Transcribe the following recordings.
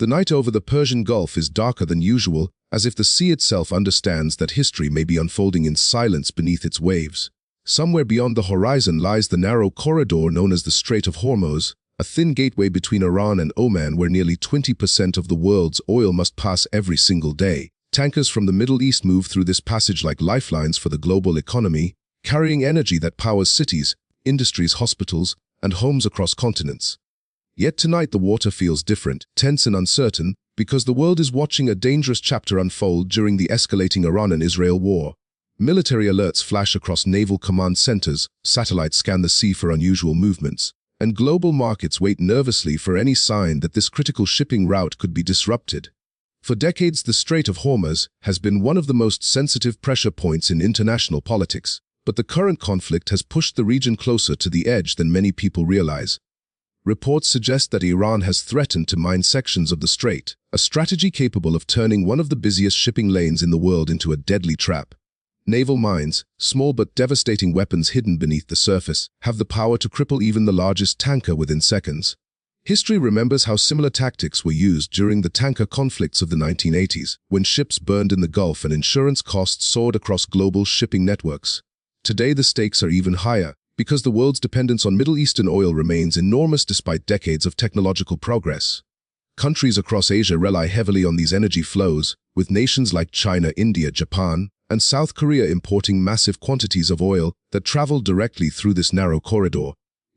The night over the Persian Gulf is darker than usual, as if the sea itself understands that history may be unfolding in silence beneath its waves. Somewhere beyond the horizon lies the narrow corridor known as the Strait of Hormuz, a thin gateway between Iran and Oman where nearly 20% of the world's oil must pass every single day. Tankers from the Middle East move through this passage like lifelines for the global economy, carrying energy that powers cities, industries, hospitals, and homes across continents. Yet tonight the water feels different, tense and uncertain, because the world is watching a dangerous chapter unfold during the escalating Iran and Israel war. Military alerts flash across naval command centers, satellites scan the sea for unusual movements, and global markets wait nervously for any sign that this critical shipping route could be disrupted. For decades, the Strait of Hormuz has been one of the most sensitive pressure points in international politics, but the current conflict has pushed the region closer to the edge than many people realize. Reports suggest that Iran has threatened to mine sections of the strait, a strategy capable of turning one of the busiest shipping lanes in the world into a deadly trap. Naval mines, small but devastating weapons hidden beneath the surface, have the power to cripple even the largest tanker within seconds. History remembers how similar tactics were used during the tanker conflicts of the 1980s, when ships burned in the Gulf and insurance costs soared across global shipping networks. Today the stakes are even higher, because the world's dependence on Middle Eastern oil remains enormous despite decades of technological progress. Countries across Asia rely heavily on these energy flows, with nations like China, India, Japan, and South Korea importing massive quantities of oil that travel directly through this narrow corridor.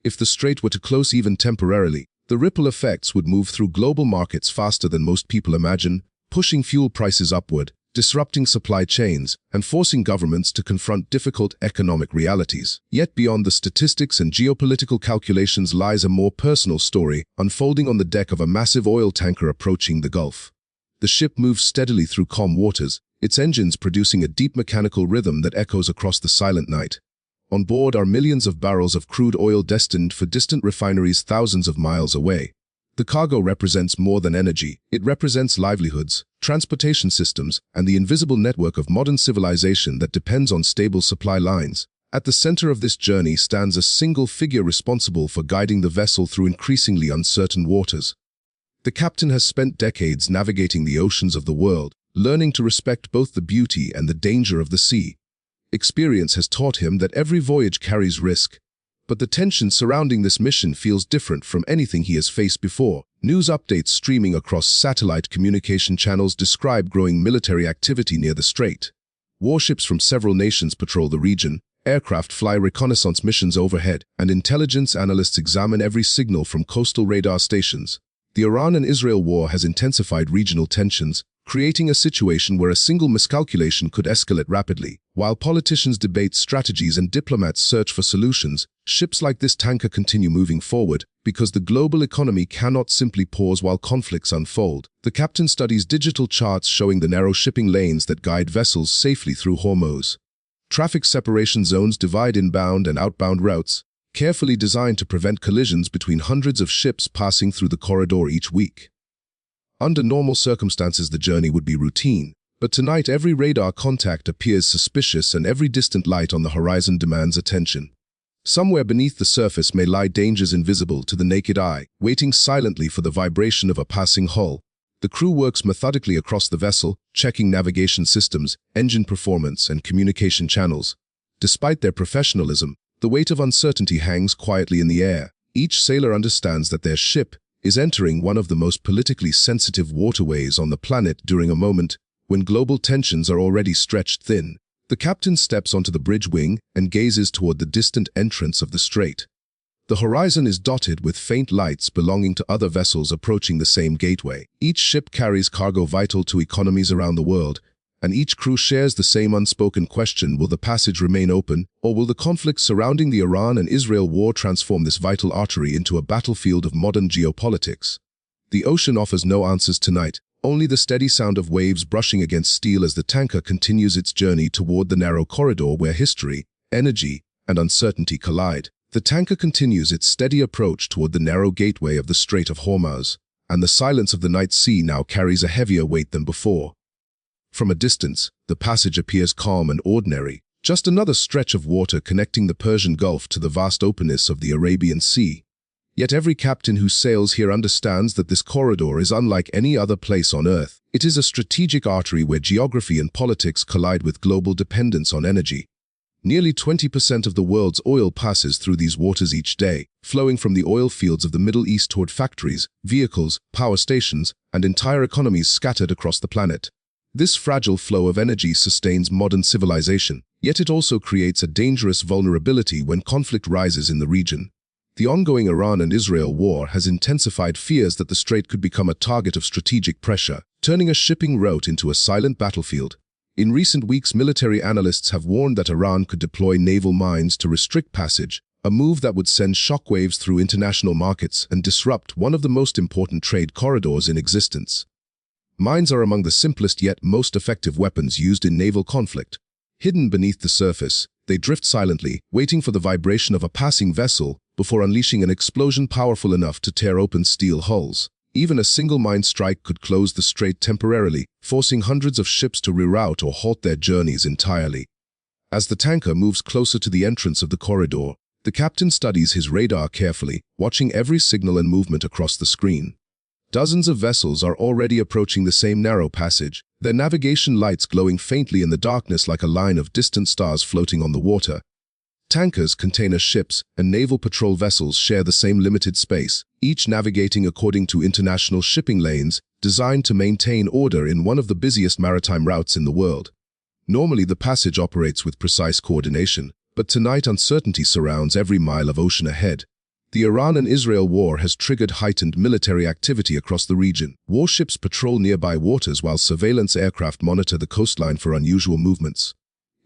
If the strait were to close even temporarily, the ripple effects would move through global markets faster than most people imagine, pushing fuel prices upward, disrupting supply chains, and forcing governments to confront difficult economic realities. Yet beyond the statistics and geopolitical calculations lies a more personal story unfolding on the deck of a massive oil tanker approaching the Gulf. The ship moves steadily through calm waters, its engines producing a deep mechanical rhythm that echoes across the silent night. On board are millions of barrels of crude oil destined for distant refineries thousands of miles away. The cargo represents more than energy. It represents livelihoods, transportation systems, and the invisible network of modern civilization that depends on stable supply lines. At the center of this journey stands a single figure responsible for guiding the vessel through increasingly uncertain waters. The captain has spent decades navigating the oceans of the world, learning to respect both the beauty and the danger of the sea. Experience has taught him that every voyage carries risk, but the tension surrounding this mission feels different from anything he has faced before. News updates streaming across satellite communication channels describe growing military activity near the strait. Warships from several nations patrol the region, aircraft fly reconnaissance missions overhead, and intelligence analysts examine every signal from coastal radar stations. The Iran and Israel war has intensified regional tensions, creating a situation where a single miscalculation could escalate rapidly. While politicians debate strategies and diplomats search for solutions, ships like this tanker continue moving forward, because the global economy cannot simply pause while conflicts unfold. The captain studies digital charts showing the narrow shipping lanes that guide vessels safely through Hormuz. Traffic separation zones divide inbound and outbound routes, carefully designed to prevent collisions between hundreds of ships passing through the corridor each week. Under normal circumstances the journey would be routine, but tonight every radar contact appears suspicious and every distant light on the horizon demands attention. Somewhere beneath the surface may lie dangers invisible to the naked eye, waiting silently for the vibration of a passing hull. The crew works methodically across the vessel, checking navigation systems, engine performance, and communication channels. Despite their professionalism, the weight of uncertainty hangs quietly in the air. Each sailor understands that their ship is entering one of the most politically sensitive waterways on the planet during a moment when global tensions are already stretched thin. The captain steps onto the bridge wing and gazes toward the distant entrance of the strait. The horizon is dotted with faint lights belonging to other vessels approaching the same gateway. Each ship carries cargo vital to economies around the world, and each crew shares the same unspoken question: will the passage remain open, or will the conflict surrounding the Iran and Israel war transform this vital artery into a battlefield of modern geopolitics? The ocean offers no answers tonight, only the steady sound of waves brushing against steel as the tanker continues its journey toward the narrow corridor where history, energy, and uncertainty collide. The tanker continues its steady approach toward the narrow gateway of the Strait of Hormuz, and the silence of the night sea now carries a heavier weight than before. From a distance, the passage appears calm and ordinary, just another stretch of water connecting the Persian Gulf to the vast openness of the Arabian Sea. Yet every captain who sails here understands that this corridor is unlike any other place on Earth. It is a strategic artery where geography and politics collide with global dependence on energy. Nearly 20% of the world's oil passes through these waters each day, flowing from the oil fields of the Middle East toward factories, vehicles, power stations, and entire economies scattered across the planet. This fragile flow of energy sustains modern civilization, yet it also creates a dangerous vulnerability when conflict rises in the region. The ongoing Iran and Israel war has intensified fears that the strait could become a target of strategic pressure, turning a shipping route into a silent battlefield. In recent weeks, military analysts have warned that Iran could deploy naval mines to restrict passage, a move that would send shockwaves through international markets and disrupt one of the most important trade corridors in existence. Mines are among the simplest yet most effective weapons used in naval conflict. Hidden beneath the surface, they drift silently, waiting for the vibration of a passing vessel before unleashing an explosion powerful enough to tear open steel hulls. Even a single mine strike could close the strait temporarily, forcing hundreds of ships to reroute or halt their journeys entirely. As the tanker moves closer to the entrance of the corridor, the captain studies his radar carefully, watching every signal and movement across the screen. Dozens of vessels are already approaching the same narrow passage, their navigation lights glowing faintly in the darkness like a line of distant stars floating on the water. Tankers, container ships, and naval patrol vessels share the same limited space, each navigating according to international shipping lanes designed to maintain order in one of the busiest maritime routes in the world. Normally, the passage operates with precise coordination, but tonight uncertainty surrounds every mile of ocean ahead. The Iran and Israel war has triggered heightened military activity across the region. Warships patrol nearby waters while surveillance aircraft monitor the coastline for unusual movements.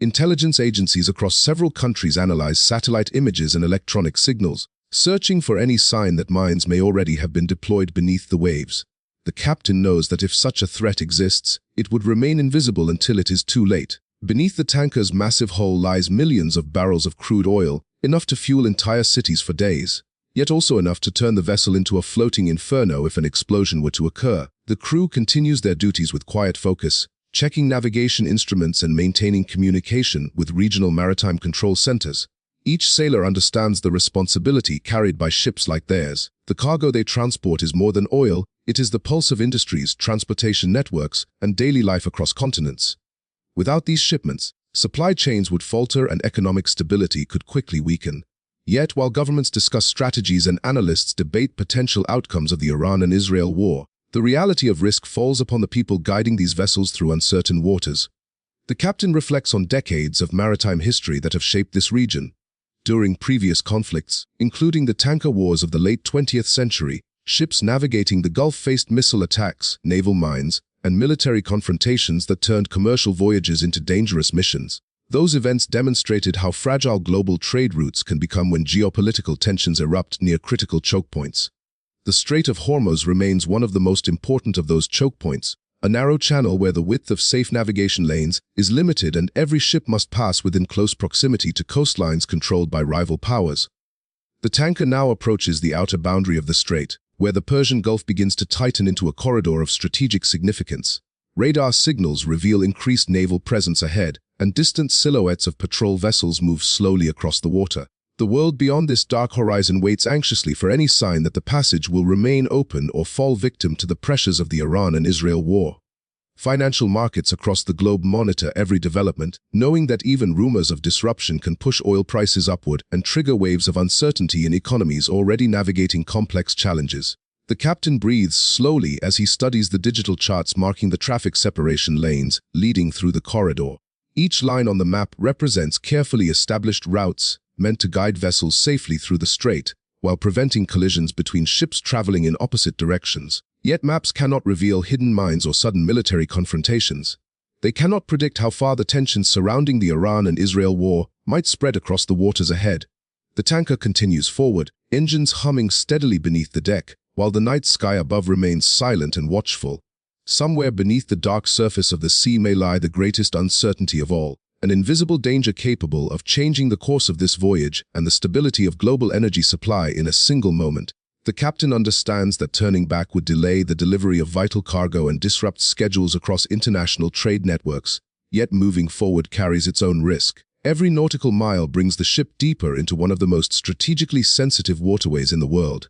Intelligence agencies across several countries analyze satellite images and electronic signals, searching for any sign that mines may already have been deployed beneath the waves. The captain knows that if such a threat exists, it would remain invisible until it is too late. Beneath the tanker's massive hull lies millions of barrels of crude oil, enough to fuel entire cities for days, yet also enough to turn the vessel into a floating inferno if an explosion were to occur. The crew continues their duties with quiet focus, checking navigation instruments and maintaining communication with regional maritime control centers. Each sailor understands the responsibility carried by ships like theirs. The cargo they transport is more than oil, it is the pulse of industries, transportation networks, and daily life across continents. Without these shipments, supply chains would falter and economic stability could quickly weaken. Yet, while governments discuss strategies and analysts debate potential outcomes of the Iran and Israel war, the reality of risk falls upon the people guiding these vessels through uncertain waters. The captain reflects on decades of maritime history that have shaped this region. During previous conflicts, including the tanker wars of the late 20th century, ships navigating the Gulf faced missile attacks, naval mines, and military confrontations that turned commercial voyages into dangerous missions. Those events demonstrated how fragile global trade routes can become when geopolitical tensions erupt near critical chokepoints. The Strait of Hormuz remains one of the most important of those chokepoints, a narrow channel where the width of safe navigation lanes is limited and every ship must pass within close proximity to coastlines controlled by rival powers. The tanker now approaches the outer boundary of the strait, where the Persian Gulf begins to tighten into a corridor of strategic significance. Radar signals reveal increased naval presence ahead, and distant silhouettes of patrol vessels move slowly across the water. The world beyond this dark horizon waits anxiously for any sign that the passage will remain open or fall victim to the pressures of the Iran and Israel war. Financial markets across the globe monitor every development, knowing that even rumors of disruption can push oil prices upward and trigger waves of uncertainty in economies already navigating complex challenges. The captain breathes slowly as he studies the digital charts marking the traffic separation lanes leading through the corridor. Each line on the map represents carefully established routes meant to guide vessels safely through the strait, while preventing collisions between ships traveling in opposite directions. Yet maps cannot reveal hidden mines or sudden military confrontations. They cannot predict how far the tensions surrounding the Iran and Israel war might spread across the waters ahead. The tanker continues forward, engines humming steadily beneath the deck, while the night sky above remains silent and watchful. Somewhere beneath the dark surface of the sea may lie the greatest uncertainty of all, an invisible danger capable of changing the course of this voyage and the stability of global energy supply in a single moment. The captain understands that turning back would delay the delivery of vital cargo and disrupt schedules across international trade networks, yet moving forward carries its own risk. Every nautical mile brings the ship deeper into one of the most strategically sensitive waterways in the world.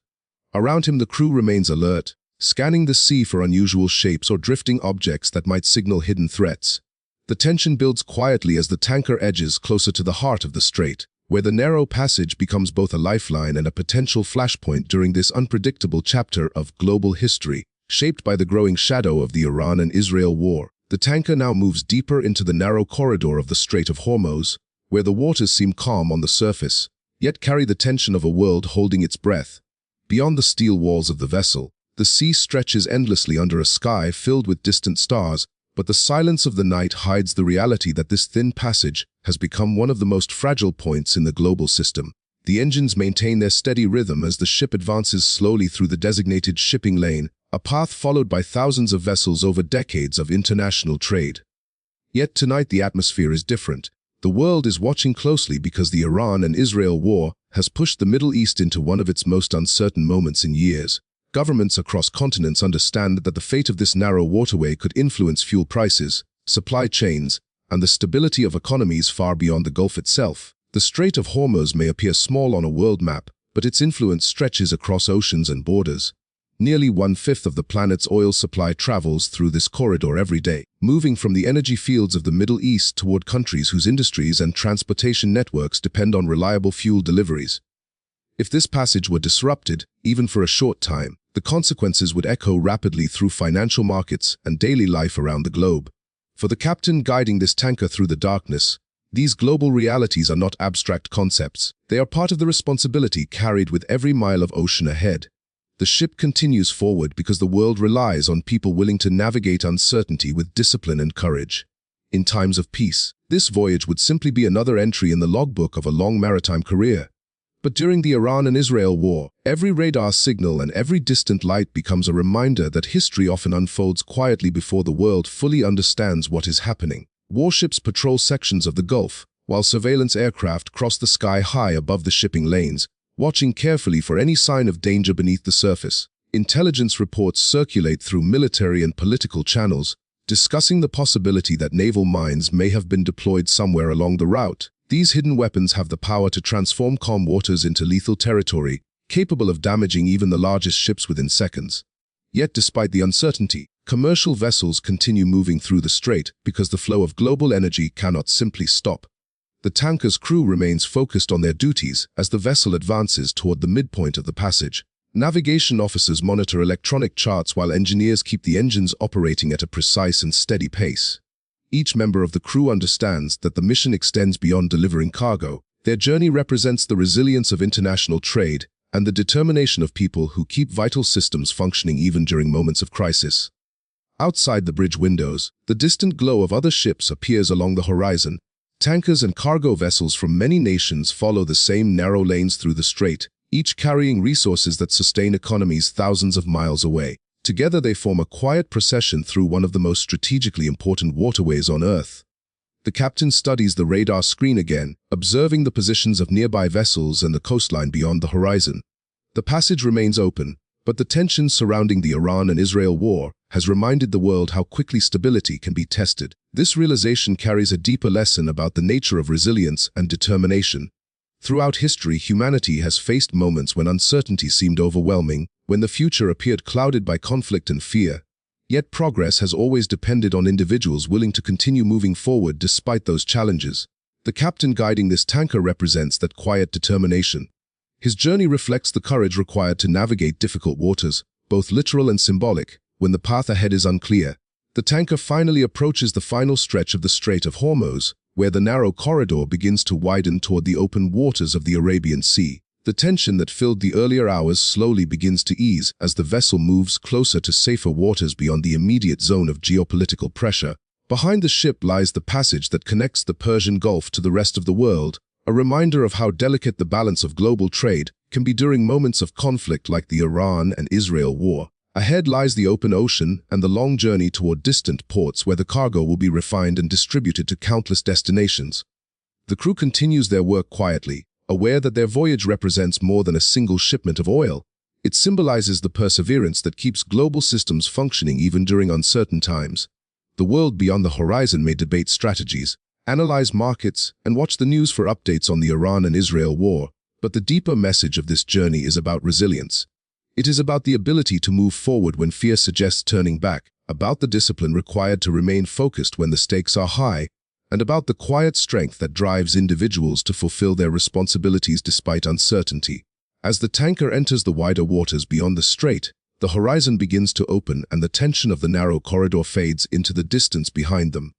Around him the crew remains alert, scanning the sea for unusual shapes or drifting objects that might signal hidden threats. The tension builds quietly as the tanker edges closer to the heart of the strait, where the narrow passage becomes both a lifeline and a potential flashpoint during this unpredictable chapter of global history, shaped by the growing shadow of the Iran and Israel war. The tanker now moves deeper into the narrow corridor of the Strait of Hormuz, where the waters seem calm on the surface, yet carry the tension of a world holding its breath. Beyond the steel walls of the vessel, the sea stretches endlessly under a sky filled with distant stars, but the silence of the night hides the reality that this thin passage has become one of the most fragile points in the global system. The engines maintain their steady rhythm as the ship advances slowly through the designated shipping lane, a path followed by thousands of vessels over decades of international trade. Yet tonight the atmosphere is different. The world is watching closely because the Iran and Israel war has pushed the Middle East into one of its most uncertain moments in years. Governments across continents understand that the fate of this narrow waterway could influence fuel prices, supply chains, and the stability of economies far beyond the Gulf itself. The Strait of Hormuz may appear small on a world map, but its influence stretches across oceans and borders. Nearly 1/5 of the planet's oil supply travels through this corridor every day, moving from the energy fields of the Middle East toward countries whose industries and transportation networks depend on reliable fuel deliveries. If this passage were disrupted, even for a short time, the consequences would echo rapidly through financial markets and daily life around the globe. For the captain guiding this tanker through the darkness, these global realities are not abstract concepts. They are part of the responsibility carried with every mile of ocean ahead. The ship continues forward because the world relies on people willing to navigate uncertainty with discipline and courage. In times of peace, this voyage would simply be another entry in the logbook of a long maritime career. But during the Iran and Israel war, every radar signal and every distant light becomes a reminder that history often unfolds quietly before the world fully understands what is happening. Warships patrol sections of the Gulf, while surveillance aircraft cross the sky high above the shipping lanes, watching carefully for any sign of danger beneath the surface. Intelligence reports circulate through military and political channels, discussing the possibility that naval mines may have been deployed somewhere along the route. These hidden weapons have the power to transform calm waters into lethal territory, capable of damaging even the largest ships within seconds. Yet despite the uncertainty, commercial vessels continue moving through the strait because the flow of global energy cannot simply stop. The tanker's crew remains focused on their duties as the vessel advances toward the midpoint of the passage. Navigation officers monitor electronic charts while engineers keep the engines operating at a precise and steady pace. Each member of the crew understands that the mission extends beyond delivering cargo. Their journey represents the resilience of international trade and the determination of people who keep vital systems functioning even during moments of crisis. Outside the bridge windows, the distant glow of other ships appears along the horizon. Tankers and cargo vessels from many nations follow the same narrow lanes through the strait, each carrying resources that sustain economies thousands of miles away. Together they form a quiet procession through one of the most strategically important waterways on Earth. The captain studies the radar screen again, observing the positions of nearby vessels and the coastline beyond the horizon. The passage remains open, but the tension surrounding the Iran and Israel war has reminded the world how quickly stability can be tested. This realization carries a deeper lesson about the nature of resilience and determination. Throughout history, humanity has faced moments when uncertainty seemed overwhelming, when the future appeared clouded by conflict and fear. Yet progress has always depended on individuals willing to continue moving forward despite those challenges. The captain guiding this tanker represents that quiet determination. His journey reflects the courage required to navigate difficult waters, both literal and symbolic, when the path ahead is unclear. The tanker finally approaches the final stretch of the Strait of Hormuz, where the narrow corridor begins to widen toward the open waters of the Arabian Sea. The tension that filled the earlier hours slowly begins to ease as the vessel moves closer to safer waters beyond the immediate zone of geopolitical pressure. Behind the ship lies the passage that connects the Persian Gulf to the rest of the world, a reminder of how delicate the balance of global trade can be during moments of conflict like the Iran and Israel war. Ahead lies the open ocean and the long journey toward distant ports where the cargo will be refined and distributed to countless destinations. The crew continues their work quietly, aware that their voyage represents more than a single shipment of oil. It symbolizes the perseverance that keeps global systems functioning even during uncertain times. The world beyond the horizon may debate strategies, analyze markets, and watch the news for updates on the Iran and Israel war, but the deeper message of this journey is about resilience. It is about the ability to move forward when fear suggests turning back, about the discipline required to remain focused when the stakes are high, and about the quiet strength that drives individuals to fulfill their responsibilities despite uncertainty. As the tanker enters the wider waters beyond the strait, the horizon begins to open and the tension of the narrow corridor fades into the distance behind them.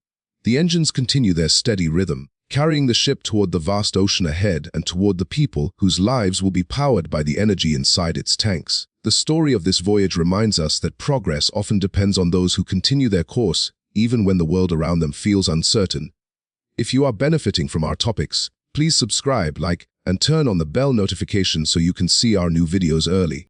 The engines continue their steady rhythm, carrying the ship toward the vast ocean ahead and toward the people whose lives will be powered by the energy inside its tanks. The story of this voyage reminds us that progress often depends on those who continue their course, even when the world around them feels uncertain. If you are benefiting from our topics, please subscribe, like, and turn on the bell notification so you can see our new videos early.